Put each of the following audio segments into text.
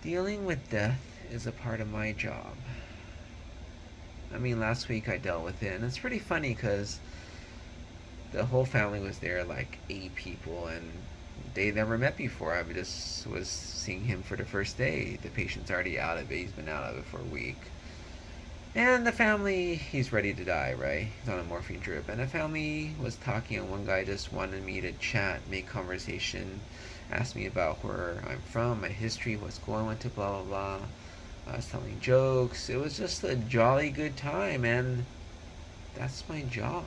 Dealing with death is a part of my job. I mean, last week I dealt with it, and it's pretty funny because the whole family was there, like 8 people, and they never met before. I just was seeing him for the first day. The patient's already out of it. He's been out of it for a week. And the family, he's ready to die, right? He's on a morphine drip. And the family was talking, and one guy just wanted me to chat, make conversation, ask me about where I'm from, my history, what's going on, to blah, blah, blah. I was telling jokes. It was just a jolly good time, and that's my job.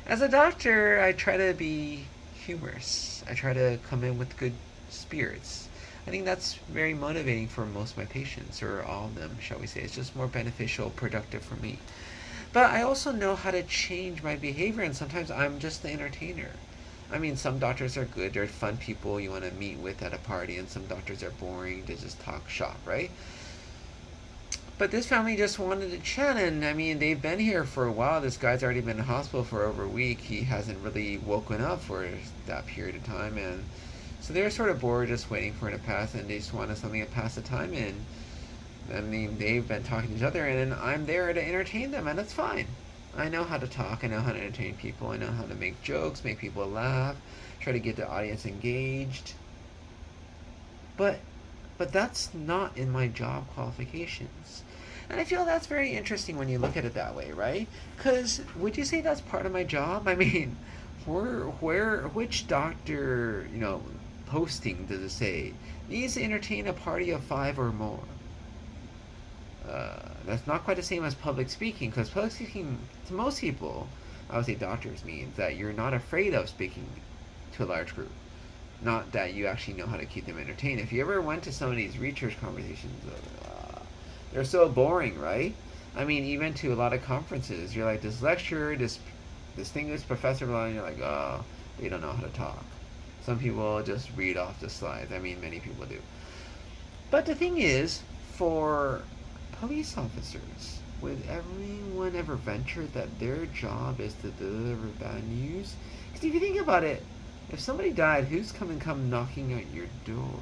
As a doctor, I try to be humorous. I try to come in with good spirits. I think that's very motivating for most of my patients, or all of them, shall we say. It's just more beneficial, productive for me. But I also know how to change my behavior, and sometimes I'm just the entertainer. I mean, some doctors are good, they're fun people you want to meet with at a party, and some doctors are boring, they just talk shop, right? But this family just wanted to chat, and I mean, they've been here for a while. This guy's already been in hospital for over a week. He hasn't really woken up for that period of time, and so they're sort of bored, just waiting for it to pass, and they just wanted something to pass the time in. I mean, they've been talking to each other, and I'm there to entertain them, and that's fine. I know how to talk. I know how to entertain people. I know how to make jokes, make people laugh, try to get the audience engaged. But but that's not in my job qualifications. And I feel that's very interesting when you look at it that way, right? Because would you say that's part of my job? I mean, which doctor, posting does it say needs to entertain a party of 5 or more? That's not quite the same as public speaking, because public speaking to most people, I would say doctors, means that you're not afraid of speaking to a large group, not that you actually know how to keep them entertained. If you ever went to some of these research conversations, they're so boring, right? I mean, even to a lot of conferences, you're like, this lecture, this distinguished professor, and you're like, oh, they don't know how to talk. Some people just read off the slides. I mean, many people do. But the thing is, for police officers, would everyone ever venture that their job is to deliver bad news? Because if you think about it, if somebody died, who's come knocking at your door?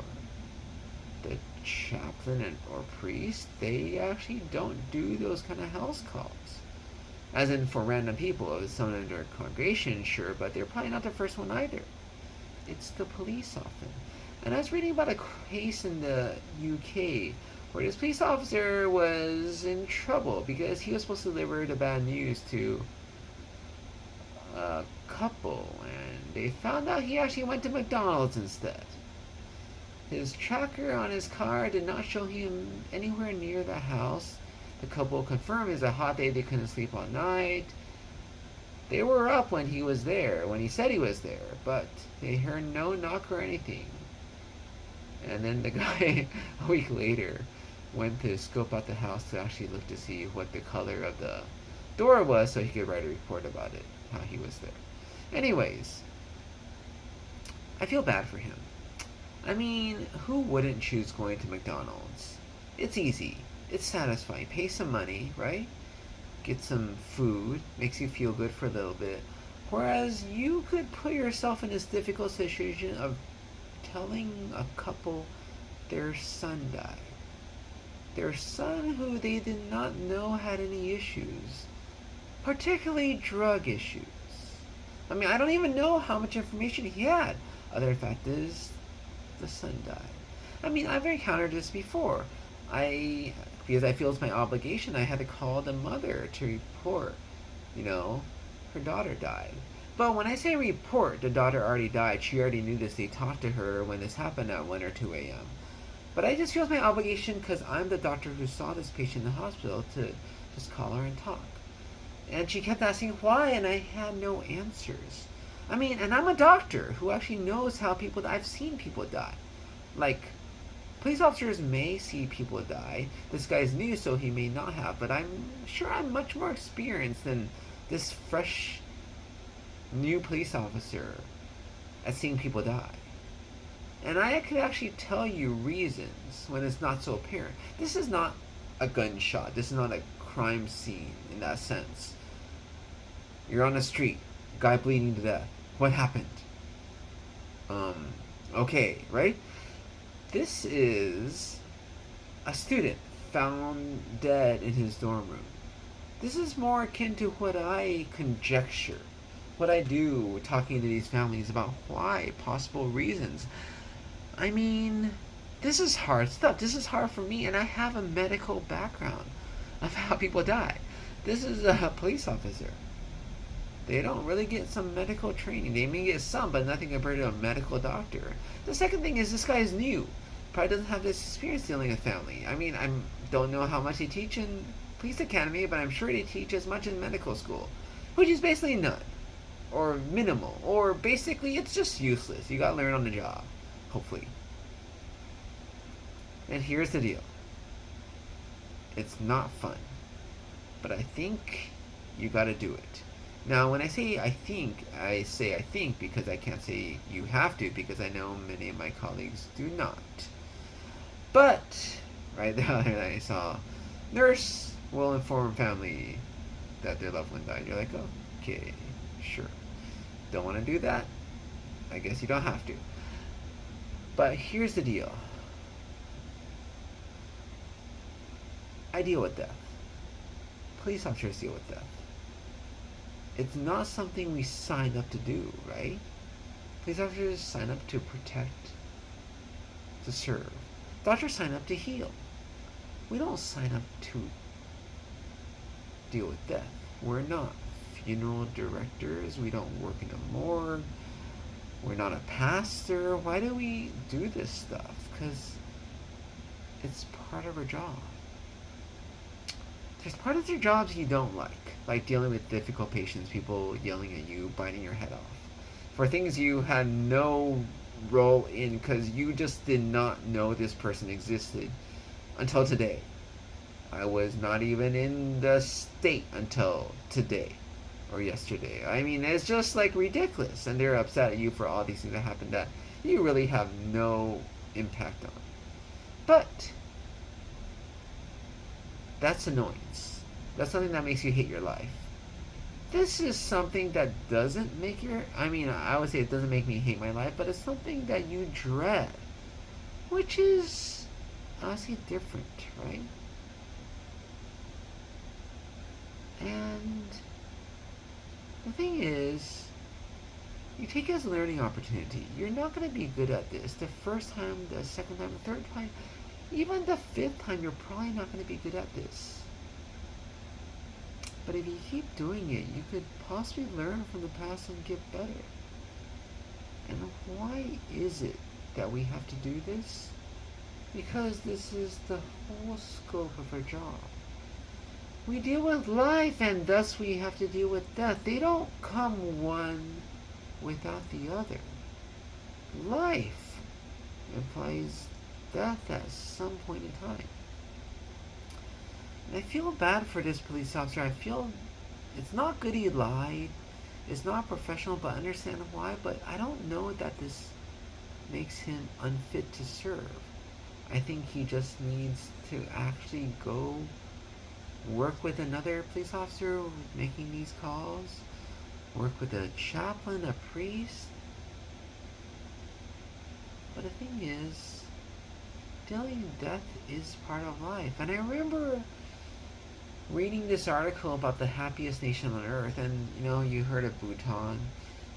The chaplain or priest? They actually don't do those kind of house calls. As in for random people, if someone in their congregation, sure, but they're probably not the first one either. It's the police often. And I was reading about a case in the UK where this police officer was in trouble because he was supposed to deliver the bad news to a couple, and they found out he actually went to McDonald's instead. His tracker on his car did not show him anywhere near the house. The couple confirmed it was a hot day, they couldn't sleep all night. They were up when he was there, when he said he was there, but they heard no knock or anything. And then the guy, a week later, went to scope out the house to actually look to see what the color of the door was so he could write a report about it, how he was there. Anyways, I feel bad for him. I mean, who wouldn't choose going to McDonald's? It's easy. It's satisfying. Pay some money, right? Get some food. Makes you feel good for a little bit. Whereas you could put yourself in this difficult situation of telling a couple their son died. Their son who they did not know had any issues. Particularly drug issues. I mean, I don't even know how much information he had. Other fact is, the son died. I mean, I've encountered this before. Because I feel it's my obligation, I had to call the mother to report, her daughter died. But when I say report, the daughter already died. She already knew this. They talked to her when this happened at 1 or 2 a.m. But I just feel it's my obligation because I'm the doctor who saw this patient in the hospital to just call her and talk. And she kept asking why, and I had no answers. I mean, and I'm a doctor who actually knows how people die. I've seen people die. Like, police officers may see people die. This guy's new, so he may not have. But I'm sure I'm much more experienced than this fresh, new police officer at seeing people die. And I could actually tell you reasons when it's not so apparent. This is not a gunshot. This is not a crime scene in that sense. You're on the street, guy bleeding to death. What happened? Okay, right? This is a student found dead in his dorm room. This is more akin to what I conjecture, what I do talking to these families about why, possible reasons. I mean, this is hard stuff. This is hard for me, and I have a medical background of how people die. This is a police officer. They don't really get some medical training. They may get some, but nothing compared to a medical doctor. The second thing is this guy is new. Probably doesn't have this experience dealing with family. I mean, I don't know how much they teach in police academy, but I'm sure they teach as much in medical school, which is basically none, or minimal, or basically it's just useless. You gotta learn on the job, hopefully. And here's the deal. It's not fun, but I think you gotta do it. Now, when I say I say I think because I can't say you have to, because I know many of my colleagues do not. But, right there I saw, nurse will inform family that their loved one died. You're like, okay, sure. Don't want to do that? I guess you don't have to. But here's the deal. I deal with death. Police officers deal with death. It's not something we sign up to do, right? Police officers sign up to protect, to serve. Doctors sign up to heal. We don't sign up to deal with death. We're not funeral directors. We don't work in a morgue. We're not a pastor. Why do we do this stuff? Because it's part of our job. There's part of their jobs you don't like dealing with difficult patients, people yelling at you, biting your head off, for things you had no role in because you just did not know this person existed until today. I was not even in the state until today or yesterday. I mean, it's just like ridiculous, and they're upset at you for all these things that happened that you really have no impact on. But that's annoyance. That's something that makes you hate your life. This is something that doesn't make I would say it doesn't make me hate my life, but it's something that you dread, which is honestly different, right? And the thing is, you take it as a learning opportunity. You're not going to be good at this the first time, the second time, the third time, even the fifth time. You're probably not going to be good at this. But if you keep doing it, you could possibly learn from the past and get better. And why is it that we have to do this? Because this is the whole scope of our job. We deal with life, and thus we have to deal with death. They don't come one without the other. Life implies death at some point in time. And I feel bad for this police officer. I feel it's not good he lied. It's not professional, but I understand why. But I don't know that this makes him unfit to serve. I think he just needs to actually go work with another police officer making these calls. Work with a chaplain, a priest. But the thing is, dealing with death is part of life. And I remember reading this article about the happiest nation on earth, and you heard of Bhutan.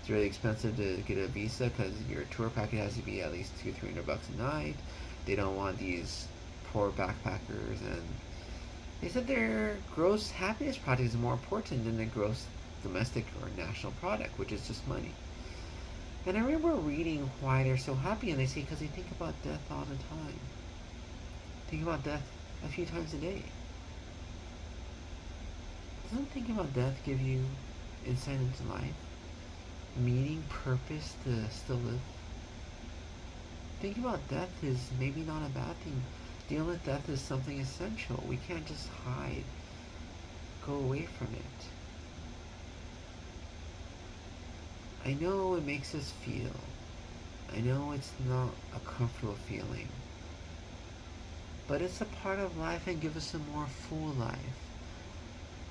It's really expensive to get a visa because your tour package has to be at least $200-300 a night. They don't want these poor backpackers, and they said their gross happiness product is more important than the gross domestic or national product, which is just money. And I remember reading why they're so happy, and they say because they think about death all the time. Think about death a few times a day. Doesn't thinking about death give you insight into life? Meaning, purpose to still live? Thinking about death is maybe not a bad thing. Dealing with death is something essential. We can't just hide, go away from it. I know it makes us feel. I know it's not a comfortable feeling. But it's a part of life and gives us a more full life.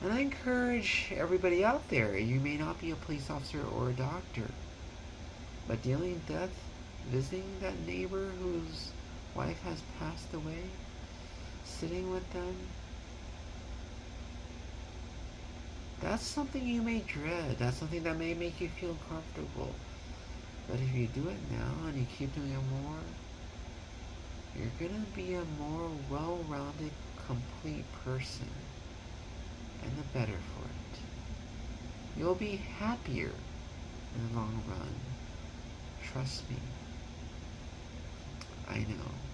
And I encourage everybody out there, you may not be a police officer or a doctor, but dealing with death, visiting that neighbor who's wife has passed away, sitting with them, that's something you may dread. That's something that may make you feel comfortable. But if you do it now and you keep doing it more, you're going to be a more well-rounded, complete person. And the better for it. You'll be happier in the long run. Trust me. I know.